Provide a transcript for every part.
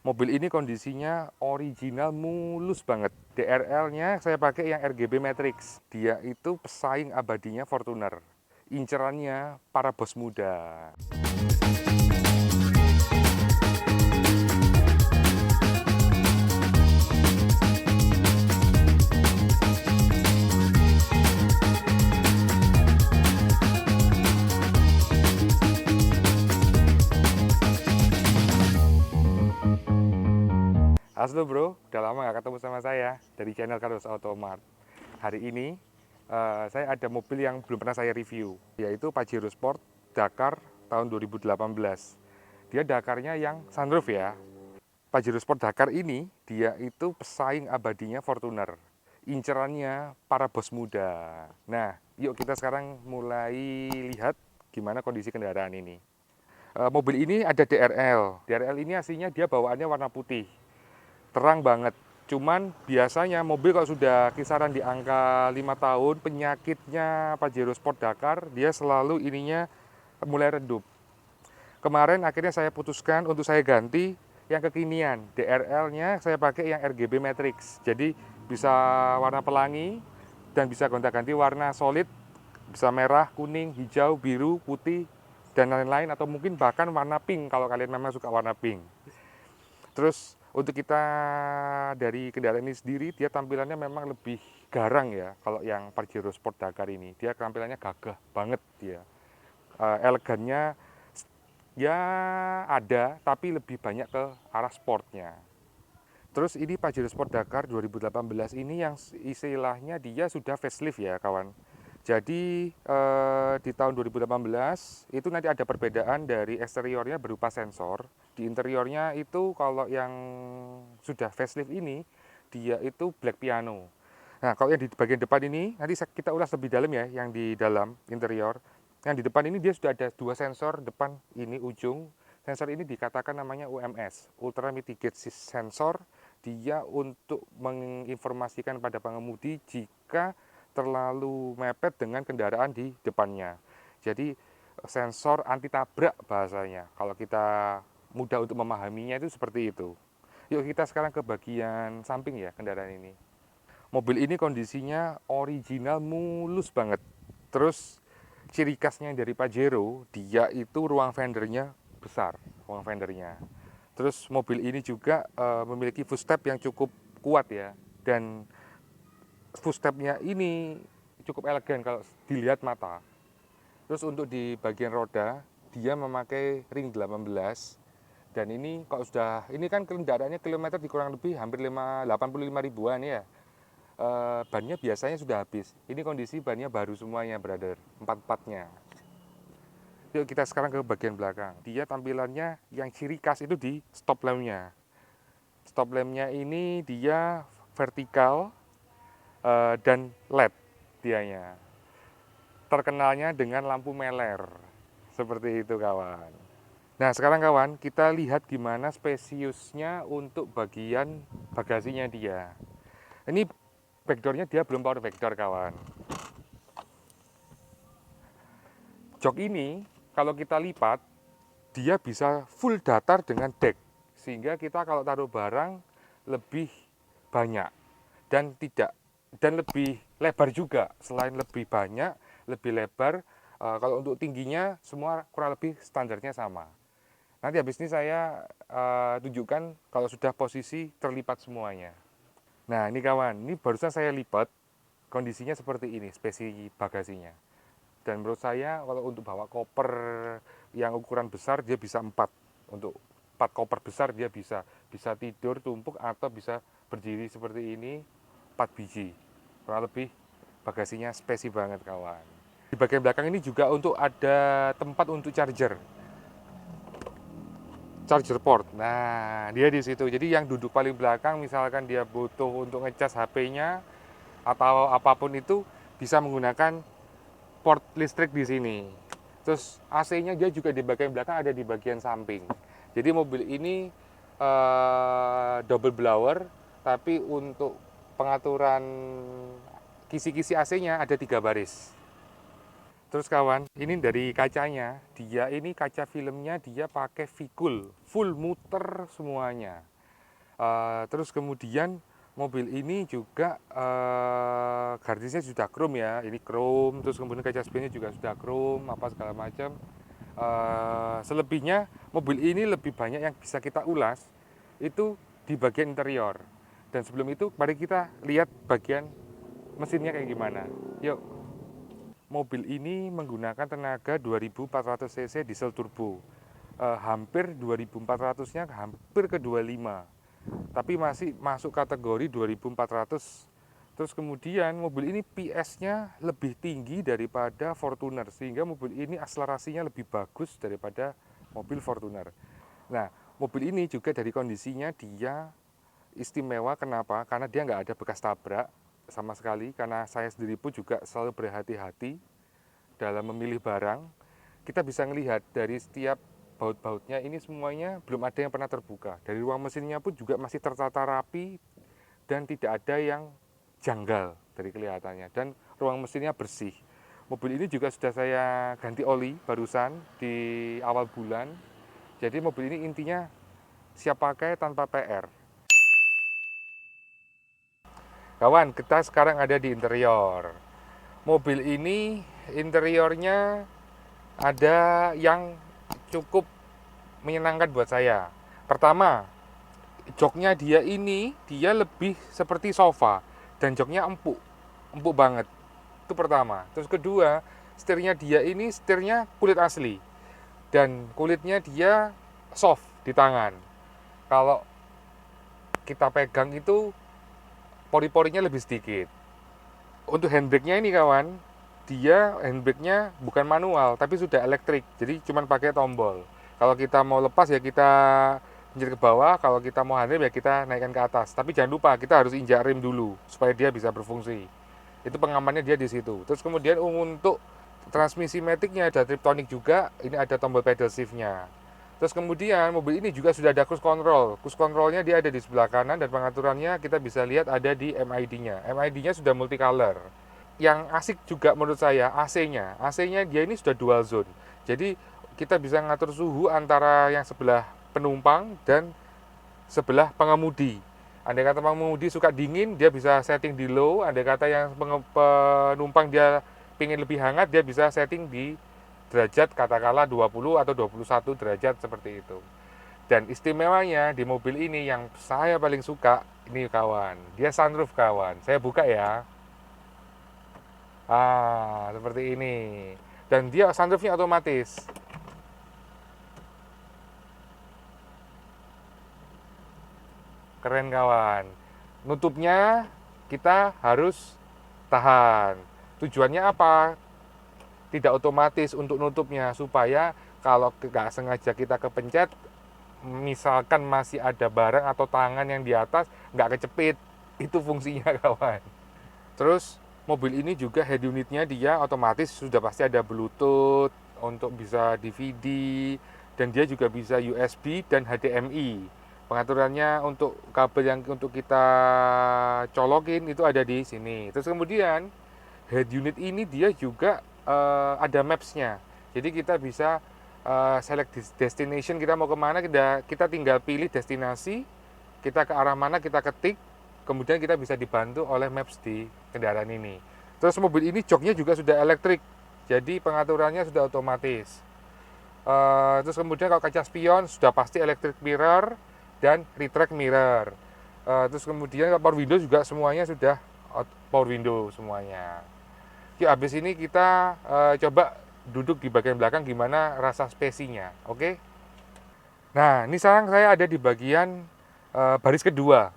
Mobil ini kondisinya original mulus banget. DRL-nya saya pakai yang RGB Matrix. Dia itu pesaing abadinya Fortuner. Incerannya para bos muda. Halo bro, udah lama gak ketemu sama saya dari channel Carlos Automart. Hari ini saya ada mobil yang belum pernah saya review, yaitu Pajero Sport Dakar tahun 2018. Dia Dakarnya yang sunroof ya. Pajero Sport Dakar ini dia itu pesaing abadinya Fortuner. Incerannya para bos muda. Nah, yuk kita sekarang mulai lihat gimana kondisi kendaraan ini. Mobil ini ada DRL. DRL ini aslinya dia bawaannya warna putih. Terang banget. Cuman biasanya mobil kalau sudah kisaran di angka 5 tahun, penyakitnya Pajero Sport Dakar, dia selalu ininya mulai redup. Kemarin akhirnya saya putuskan untuk saya ganti yang kekinian. DRL-nya saya pakai yang RGB Matrix. Jadi bisa warna pelangi dan bisa gonta-ganti warna solid, bisa merah, kuning, hijau, biru, putih, dan lain-lain, atau mungkin bahkan warna pink kalau kalian memang suka warna pink. Terus untuk kita dari kendaraan ini sendiri, dia tampilannya memang lebih garang ya. Kalau yang Pajero Sport Dakar ini, dia tampilannya gagah banget dia. Elegannya ya ada, tapi lebih banyak ke arah sportnya. Terus ini Pajero Sport Dakar 2018 ini yang istilahnya dia sudah facelift ya kawan. Jadi di tahun 2018 itu nanti ada perbedaan dari eksteriornya berupa sensor. Di interiornya itu kalau yang sudah facelift ini dia itu black piano. Nah kalau yang di bagian depan ini nanti kita ulas lebih dalam ya, yang di dalam interior. Yang di depan ini dia sudah ada dua sensor depan ini ujung. Sensor ini dikatakan namanya UMS, Ultra Mitigate Sensor. Dia untuk menginformasikan pada pengemudi jika terlalu mepet dengan kendaraan di depannya. Jadi sensor anti tabrak bahasanya. Kalau kita mudah untuk memahaminya itu seperti itu. Yuk kita sekarang ke bagian samping ya kendaraan ini. Mobil ini kondisinya original mulus banget. Terus ciri khasnya dari Pajero, dia itu ruang fendernya besar, ruang fendernya. Terus mobil ini juga memiliki footstep yang cukup kuat ya, dan footstepnya ini cukup elegan kalau dilihat mata. Terus untuk di bagian roda, dia memakai ring 18, dan ini kalau sudah, ini kan kendaraannya kilometer di kurang lebih hampir 85 ribuan ya. Bannya biasanya sudah habis. Ini kondisi bannya baru semuanya, brother, empat-empatnya. Yuk kita sekarang ke bagian belakang. Dia tampilannya yang ciri khas itu di stop lampnya. Stop lampnya ini dia vertikal dan LED dianya. Terkenalnya dengan lampu meler. Seperti itu kawan. Nah sekarang kawan, kita lihat gimana spesiusnya untuk bagian bagasinya dia. Ini backdoornya dia belum power backdoor kawan. Jok ini kalau kita lipat, dia bisa full datar dengan deck, sehingga kita kalau taruh barang lebih banyak dan lebih lebar juga. Selain lebih banyak, lebih lebar, kalau untuk tingginya semua kurang lebih standarnya sama. Nanti habis ini saya tunjukkan kalau sudah posisi terlipat semuanya. Nah ini kawan, ini barusan saya lipat, kondisinya seperti ini spesi bagasinya. Dan menurut saya kalau untuk bawa koper yang ukuran besar dia bisa 4. Untuk 4 koper besar dia bisa tidur tumpuk atau bisa berdiri seperti ini 4 biji. Kurang lebih bagasinya spesi banget kawan. Di bagian belakang ini juga untuk ada tempat untuk charger port. Nah, dia di situ. Jadi yang duduk paling belakang misalkan dia butuh untuk ngecas HP-nya atau apapun itu bisa menggunakan port listrik di sini. Terus AC-nya dia juga di bagian belakang, ada di bagian samping. Jadi mobil ini double blower, tapi untuk pengaturan kisi-kisi AC-nya ada 3 baris. Terus kawan, ini dari kacanya, dia ini kaca filmnya dia pakai Vicul, full muter semuanya. Terus kemudian mobil ini juga gardisnya sudah chrome ya, ini chrome. Terus kemudian kaca spionnya juga sudah chrome, apa segala macam. Selebihnya mobil ini lebih banyak yang bisa kita ulas itu di bagian interior. Dan sebelum itu mari kita lihat bagian mesinnya kayak gimana. Yuk. Mobil ini menggunakan tenaga 2400 cc diesel turbo. Hampir 2400-nya hampir ke 25. Tapi masih masuk kategori 2400. Terus kemudian mobil ini PS-nya lebih tinggi daripada Fortuner, sehingga mobil ini akselerasinya lebih bagus daripada mobil Fortuner. Nah, mobil ini juga dari kondisinya dia istimewa. Kenapa? Karena dia nggak ada bekas tabrak sama sekali, karena saya sendiri pun juga selalu berhati-hati dalam memilih barang. Kita bisa melihat dari setiap baut-bautnya ini semuanya belum ada yang pernah terbuka. Dari ruang mesinnya pun juga masih tertata rapi dan tidak ada yang janggal dari kelihatannya. Dan ruang mesinnya bersih. Mobil ini juga sudah saya ganti oli barusan di awal bulan. Jadi mobil ini intinya siap pakai tanpa PR. Kawan, kita sekarang ada di interior. Mobil ini interiornya ada yang cukup menyenangkan buat saya. Pertama, joknya dia lebih seperti sofa dan joknya empuk, empuk banget. Itu pertama. Terus kedua, setirnya dia ini setirnya kulit asli dan kulitnya dia soft di tangan. Kalau kita pegang itu pori-porinya lebih sedikit. Untuk handbrake-nya ini kawan, dia handbrake-nya bukan manual tapi sudah elektrik, jadi cuma pakai tombol. Kalau kita mau lepas ya kita injek ke bawah, kalau kita mau handbrake ya kita naikkan ke atas. Tapi jangan lupa kita harus injak rem dulu supaya dia bisa berfungsi. Itu pengamannya dia di situ. Terus kemudian untuk transmisi matic-nya ada Triptonic juga, ini ada tombol pedal shift-nya. Terus kemudian mobil ini juga sudah ada cruise control. Cruise control-nya dia ada di sebelah kanan dan pengaturannya kita bisa lihat ada di MID-nya. MID-nya sudah multicolor. Yang asik juga menurut saya AC-nya. AC-nya dia ini sudah dual zone. Jadi kita bisa ngatur suhu antara yang sebelah penumpang dan sebelah pengemudi. Andai kata pengemudi suka dingin, dia bisa setting di low. Andai kata yang penumpang dia ingin lebih hangat, dia bisa setting di derajat katakanlah 20 atau 21 derajat seperti itu. Dan istimewanya di mobil ini yang saya paling suka ini kawan, dia sunroof kawan. Saya buka ya. Seperti ini. Dan dia sunroofnya otomatis. Keren kawan. Nutupnya kita harus tahan. Tujuannya apa? Tidak otomatis untuk nutupnya supaya kalau nggak sengaja kita kepencet, misalkan masih ada barang atau tangan yang di atas nggak kecepit, itu fungsinya kawan. Terus mobil ini juga head unitnya dia otomatis sudah pasti ada Bluetooth untuk bisa DVD dan dia juga bisa USB dan HDMI. Pengaturannya untuk kabel yang untuk kita colokin itu ada di sini. Terus kemudian head unit ini dia juga ada maps-nya. Jadi kita bisa select destination, kita mau kemana, kita tinggal pilih destinasi, kita ke arah mana kita ketik, kemudian kita bisa dibantu oleh maps di kendaraan ini. Terus mobil ini joknya juga sudah elektrik, jadi pengaturannya sudah otomatis. Terus kemudian kalau kaca spion sudah pasti electric mirror dan retract mirror. Terus kemudian power window juga semuanya sudah power window semuanya. Yuk, habis ini kita coba duduk di bagian belakang gimana rasa spesinya, oke? Nah, ini sekarang saya ada di bagian baris kedua.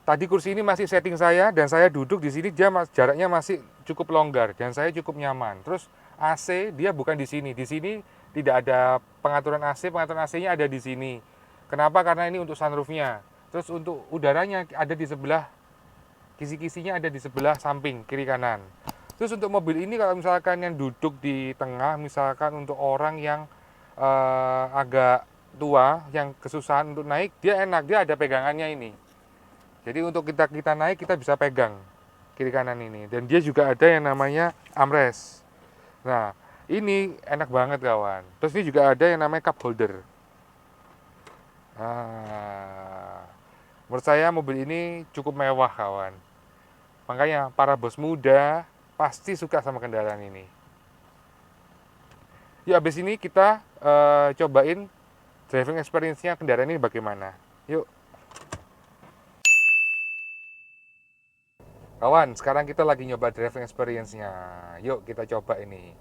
Tadi kursi ini masih setting saya dan saya duduk di sini, jaraknya masih cukup longgar dan saya cukup nyaman. Terus AC dia bukan di sini. Di sini tidak ada pengaturan AC-nya ada di sini. Kenapa? Karena ini untuk sunroofnya. Terus untuk udaranya ada di sebelah, kisi-kisinya ada di sebelah samping kiri kanan. Terus untuk mobil ini kalau misalkan yang duduk di tengah, misalkan untuk orang yang agak tua, yang kesusahan untuk naik, dia enak, dia ada pegangannya ini. Jadi untuk kita naik kita bisa pegang kiri kanan ini. Dan dia juga ada yang namanya armrest. Nah, ini enak banget kawan. Terus ini juga ada yang namanya cup holder. Menurut saya mobil ini cukup mewah kawan. Makanya para bos muda pasti suka sama kendaraan ini. Yuk habis ini kita cobain driving experience-nya kendaraan ini bagaimana. Yuk. Kawan, sekarang kita lagi nyoba driving experience-nya. Yuk kita coba ini.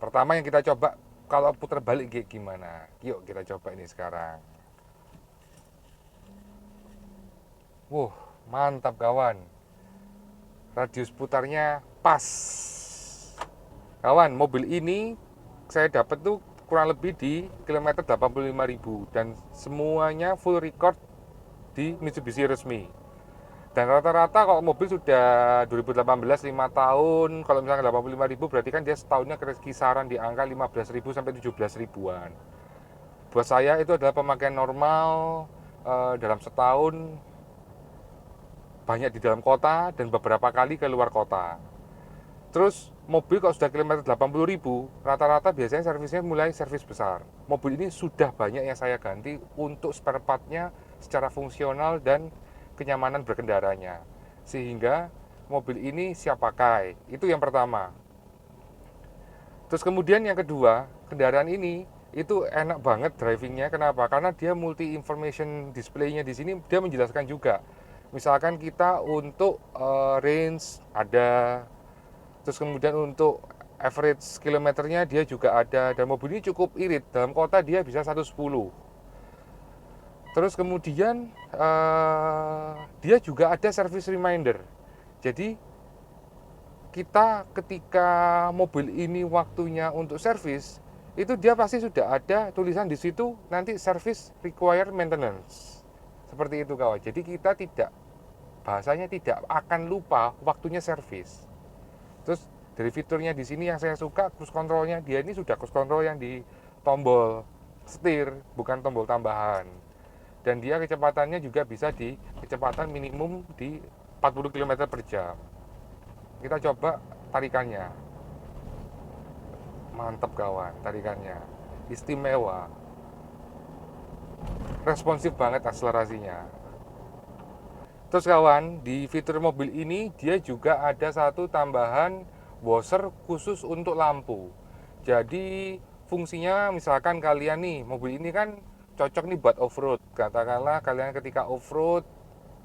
Pertama yang kita coba, kalau putar balik gimana. Yuk kita coba ini sekarang. Mantap kawan. Radius putarnya pas. Kawan, mobil ini saya dapat tuh kurang lebih di kilometer 85.000 dan semuanya full record di Mitsubishi resmi. Dan rata-rata kalau mobil sudah 2018 5 tahun, kalau misalnya 85.000 berarti kan dia setahunnya kisaran di angka 15.000 sampai 17.000-an. Buat saya itu adalah pemakaian normal dalam setahun, banyak di dalam kota dan beberapa kali ke luar kota. Terus mobil kalau sudah kilometer 80.000, rata-rata biasanya servisnya mulai servis besar. Mobil ini sudah banyak yang saya ganti untuk spare part-nya secara fungsional dan kenyamanan berkendaranya. Sehingga mobil ini siap pakai. Itu yang pertama. Terus kemudian yang kedua, kendaraan ini itu enak banget drivingnya. Kenapa? Karena dia multi information display-nya di sini dia menjelaskan juga. Misalkan kita untuk range ada, terus kemudian untuk average kilometernya dia juga ada, dan mobil ini cukup irit, dalam kota dia bisa 110. Terus kemudian dia juga ada service reminder. Jadi kita ketika mobil ini waktunya untuk servis, itu dia pasti sudah ada tulisan di situ nanti service require maintenance. Seperti itu kawan. Jadi kita bahasanya tidak akan lupa waktunya servis. Terus dari fiturnya di sini yang saya suka, cruise controlnya dia ini sudah cruise control yang di tombol setir, bukan tombol tambahan. Dan dia kecepatannya juga bisa di kecepatan minimum di 40 km per jam. Kita coba tarikannya. Mantap kawan, tarikannya. Istimewa. Responsif banget akselerasinya. Terus kawan, di fitur mobil ini dia juga ada satu tambahan washer khusus untuk lampu. Jadi fungsinya misalkan kalian nih, mobil ini kan cocok nih buat off-road. Katakanlah kalian ketika off-road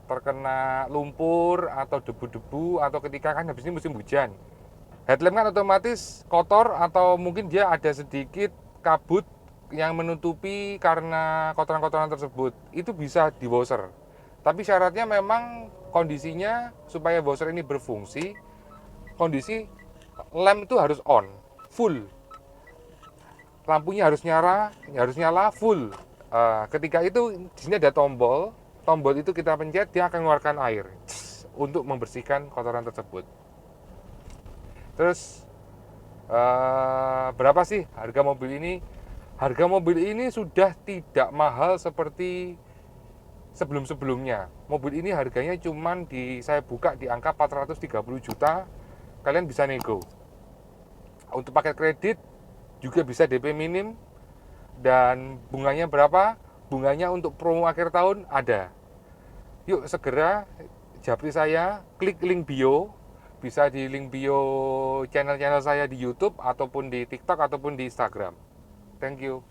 terkena lumpur atau debu-debu, atau ketika kan habis ini musim hujan. Headlamp kan otomatis kotor atau mungkin dia ada sedikit kabut yang menutupi karena kotoran-kotoran tersebut. Itu bisa di washer. Tapi syaratnya memang kondisinya supaya washer ini berfungsi, kondisi lamp itu harus on, full. Lampunya harus nyala full. Ketika itu di sini ada tombol itu kita pencet, dia akan mengeluarkan air untuk membersihkan kotoran tersebut. Terus berapa sih harga mobil ini? Harga mobil ini sudah tidak mahal seperti sebelum-sebelumnya. Mobil ini harganya cuman saya buka di angka 430 juta. Kalian bisa nego. Untuk paket kredit juga bisa DP minim. Dan bunganya berapa? Bunganya untuk promo akhir tahun ada. Yuk segera japri saya, klik link bio. Bisa di link bio channel-channel saya di YouTube ataupun di TikTok ataupun di Instagram. Thank you.